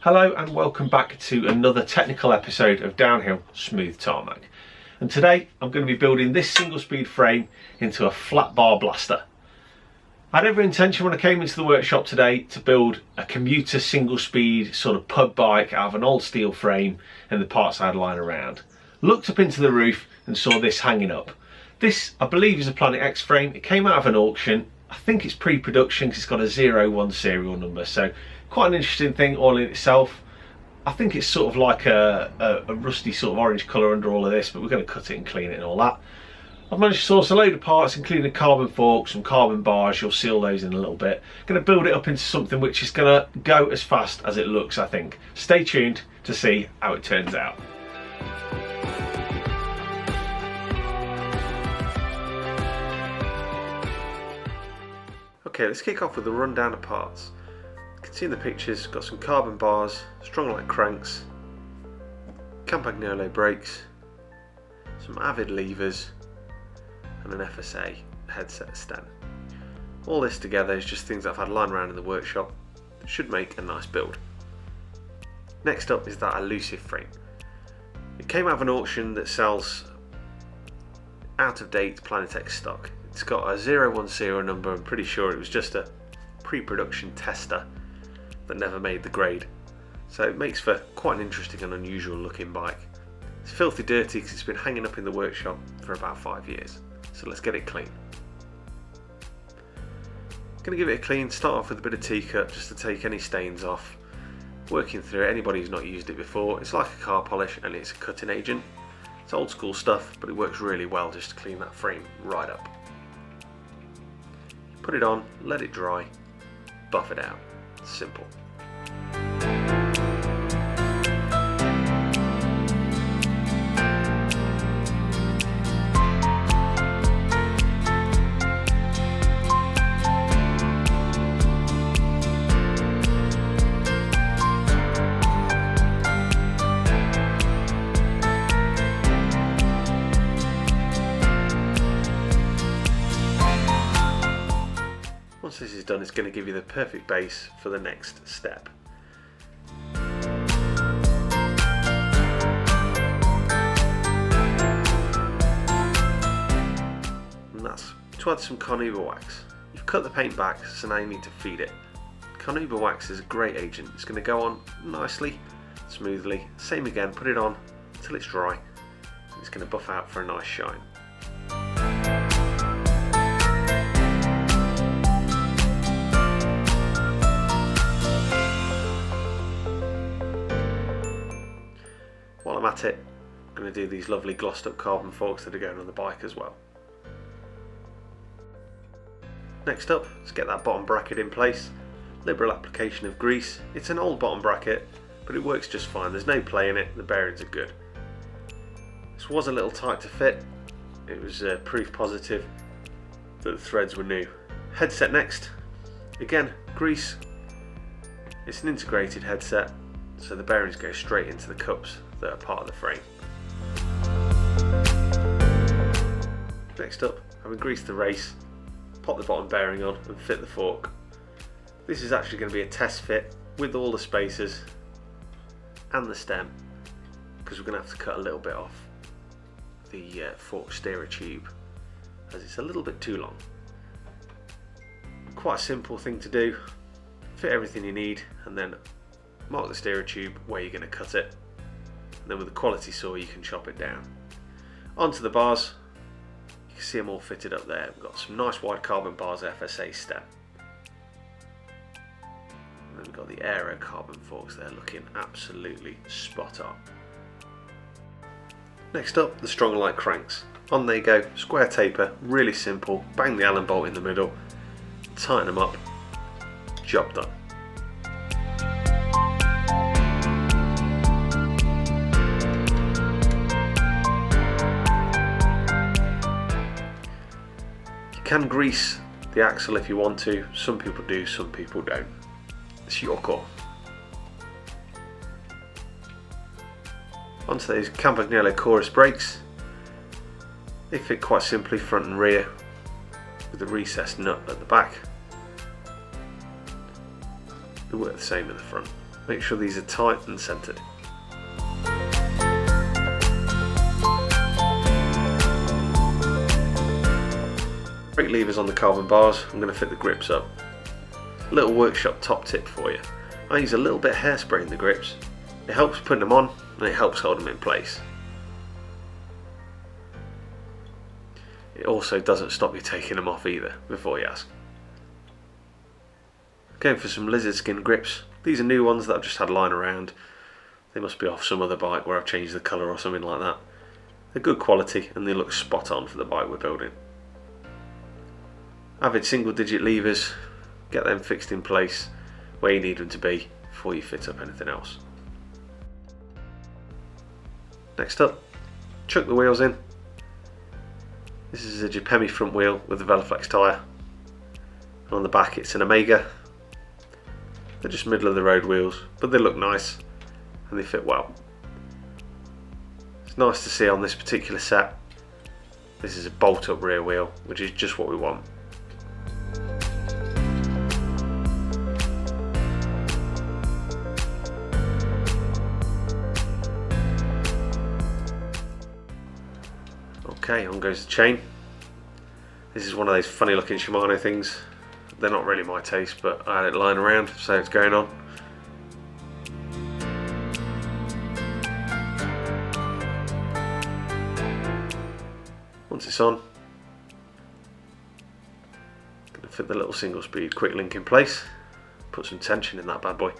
Hello and welcome back to another technical episode of Downhill Smooth Tarmac. And today I'm going to be building this single speed frame into a flat bar blaster. I had every intention when I came into the workshop today to build a commuter single speed sort of pub bike out of an old steel frame and the parts I had lying around. Looked up into the roof and saw this hanging up. This, I believe, is a Planet X frame. It came out of an auction. I think it's pre-production because it's got a 01 serial number, so quite an interesting thing all in itself. I think it's sort of like a rusty sort of orange colour under all of this, but we're going to cut it and clean it and all that. I've managed to source a load of parts, including a carbon fork, some carbon bars. You'll see all those in a little bit. Going to build it up into something which is going to go as fast as it looks, I think. Stay tuned to see how it turns out. Okay, let's kick off with a rundown of parts. You can see in the pictures, got some carbon bars, Stronglight cranks, Campagnolo brakes, some Avid levers, and an FSA headset stem. All this together is just things I've had lying around in the workshop that should make a nice build. Next up is that elusive frame. It came out of an auction that sells out of date Planet X stock. It's got a 01 serial number. I'm pretty sure it was just a pre-production tester that never made the grade. So it makes for quite an interesting and unusual looking bike. It's filthy dirty because it's been hanging up in the workshop for about 5 years. So let's get it clean. Going to give it a clean, start off with a bit of T-cut just to take any stains off. Working through it, anybody who's not used it before, it's like a car polish and it's a cutting agent. It's old school stuff, but it works really well just to clean that frame right up. Put it on, let it dry, buff it out. Simple. Once this is done, it's going to give you the perfect base for the next step. And that's to add some carnauba wax. You've cut the paint back, so now you need to feed it. Carnauba wax is a great agent. It's going to go on nicely, smoothly. Same again, put it on until it's dry. It's going to buff out for a nice shine. While I'm at it, I'm going to do these lovely glossed up carbon forks that are going on the bike as well. Next up, let's get that bottom bracket in place. Liberal application of grease. It's an old bottom bracket, but it works just fine. There's no play in it, the bearings are good. This was a little tight to fit. It was proof positive that the threads were new. Headset next. Again, grease. It's an integrated headset, so the bearings go straight into the cups that are part of the frame. Next up, having greased the race, pop the bottom bearing on and fit the fork. This is actually going to be a test fit with all the spacers and the stem, because we're going to have to cut a little bit off the fork steerer tube as it's a little bit too long. Quite a simple thing to do. Fit everything you need and then mark the steerer tube where you're going to cut it, and then with a quality saw you can chop it down. Onto the bars, you can see them all fitted up there. We've got some nice wide carbon bars, FSA stem, and then we've got the aero carbon forks there looking absolutely spot on. Next up, the Stronglight cranks. On they go, square taper, really simple, bang the Allen bolt in the middle, tighten them up, job done. You can grease the axle if you want to. Some people do, some people don't. It's your call. Onto those Campagnolo chorus brakes. They fit quite simply front and rear with a recessed nut at the back. They work the same at the front. Make sure these are tight and centered. Brake levers on the carbon bars. I'm going to fit the grips up. Little workshop top tip for you. I use a little bit of hairspray in the grips. It helps putting them on and it helps hold them in place. It also doesn't stop you taking them off either, before you ask. Going for some lizard skin grips. These are new ones that I've just had lying around. They must be off some other bike where I've changed the colour or something like that. They're good quality and they look spot on for the bike we're building. Avid single digit levers, get them fixed in place where you need them to be before you fit up anything else. Next up, chuck the wheels in. This is a Campagnolo front wheel with a Veloflex tyre. And on the back it's an Omega. They're just middle of the road wheels, but they look nice and they fit well. It's nice to see on this particular set. This is a bolt up rear wheel, which is just what we want. Okay, on goes the chain. This is one of those funny looking Shimano things. They're not really my taste, but I had it lying around, so it's going on. Once it's on, I'm going to fit the little single speed quick link in place, put some tension in that bad boy.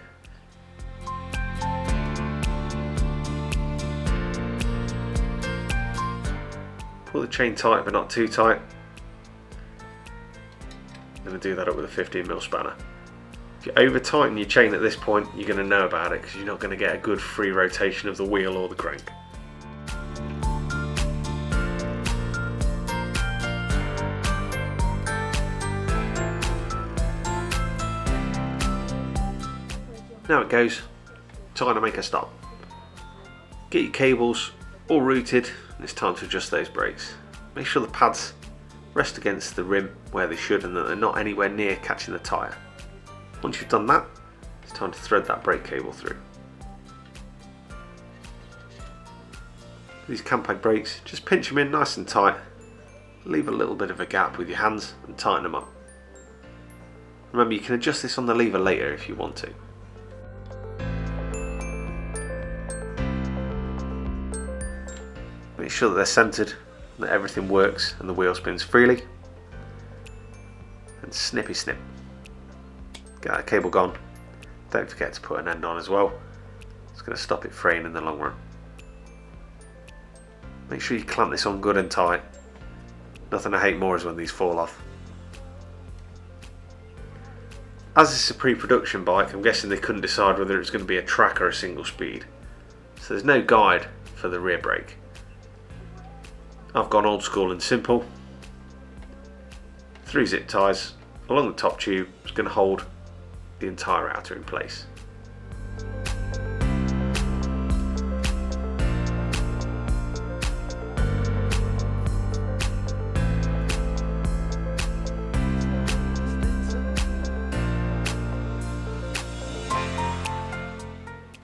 Pull the chain tight but not too tight. I'm going to do that up with a 15mm spanner. If you over tighten your chain at this point, you're going to know about it because you're not going to get a good free rotation of the wheel or the crank. Now it goes time to make a stop. Get your cables all routed and it's time to adjust those brakes. Make sure the pads rest against the rim where they should and that they're not anywhere near catching the tyre. Once you've done that, it's time to thread that brake cable through. These Campagnolo brakes, just pinch them in nice and tight, leave a little bit of a gap with your hands and tighten them up. Remember, you can adjust this on the lever later if you want to. Make sure that they're centered, that everything works and the wheel spins freely. And snippy snip. Get that cable gone. Don't forget to put an end on as well. It's going to stop it fraying in the long run. Make sure you clamp this on good and tight. Nothing I hate more is when these fall off. As this is a pre-production bike, I'm guessing they couldn't decide whether it's going to be a track or a single speed. So there's no guide for the rear brake. I've gone old school and simple. 3 zip ties along the top tube is going to hold the entire outer in place.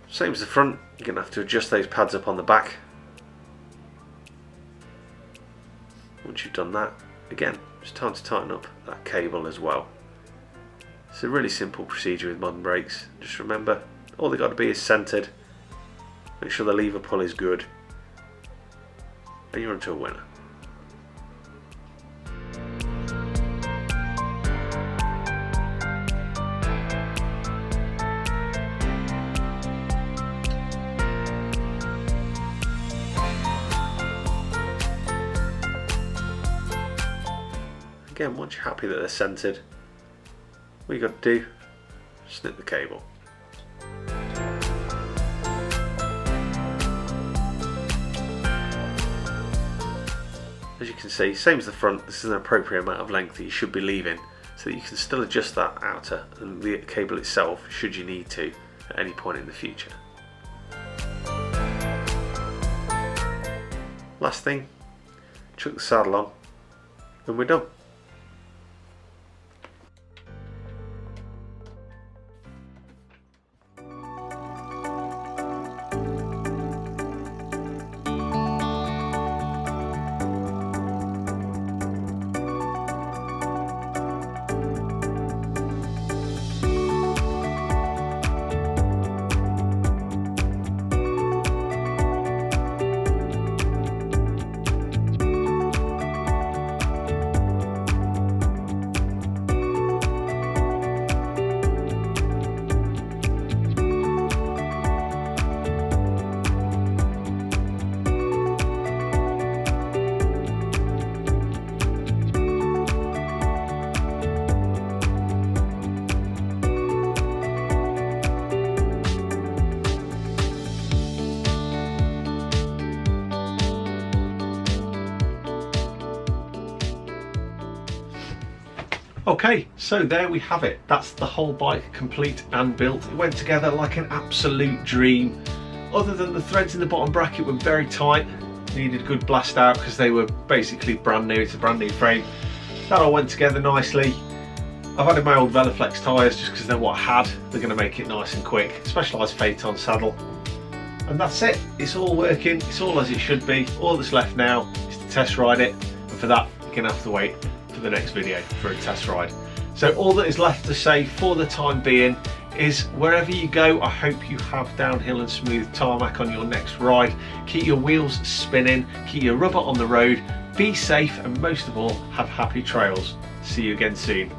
Same as the front, you're going to have to adjust those pads up on the back. Once you've done that, again, it's time to tighten up that cable as well. It's a really simple procedure with modern brakes. Just remember, all they've got to be is centered. Make sure the lever pull is good, and you're onto a winner. Again, once you're happy that they're centered, what you got to do, snip the cable. As you can see, same as the front, this is an appropriate amount of length that you should be leaving so that you can still adjust that outer and the cable itself should you need to at any point in the future. Last thing, chuck the saddle on and we're done. Okay, so there we have it. That's the whole bike complete and built. It went together like an absolute dream. Other than the threads in the bottom bracket were very tight, needed good blast out because they were basically brand new. It's a brand new frame. That all went together nicely. I've added my old Veloflex tyres just because they're what I had. They're going to make it nice and quick. Specialised Phaeton saddle. And that's it. It's all working. It's all as it should be. All that's left now is to test ride it. And for that, you're going to have to wait for the next video for a test ride. So all that is left to say for the time being is wherever you go, I hope you have downhill and smooth tarmac on your next ride. Keep your wheels spinning, keep your rubber on the road, be safe, and most of all, have happy trails. See you again soon.